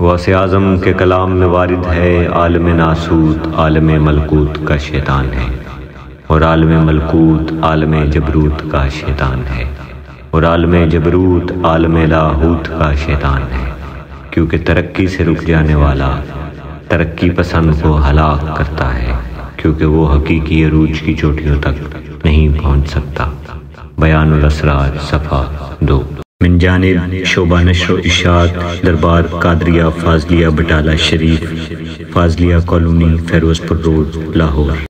غوث اعظم کے کلام میں وارد ہے عالم ناسوت عالم ملکوت کا شیطان ہے، اور عالم ملکوت عالم جبروت کا شیطان ہے، اور عالم جبروت عالم لاہوت کا شیطان ہے، کیونکہ ترقی سے رک جانے والا ترقی پسند کو ہلاک کرتا ہے، کیونکہ وہ حقیقی عروج کی چوٹیوں تک نہیں پہنچ سکتا۔ بیان الاسرار صفحہ 2۔ من جانب شعبہ نشر و اشاعت دربار قادریہ فاضلیہ بٹالہ شریف، فاضلیہ کالونی، فیروز پور روڈ، لاہور۔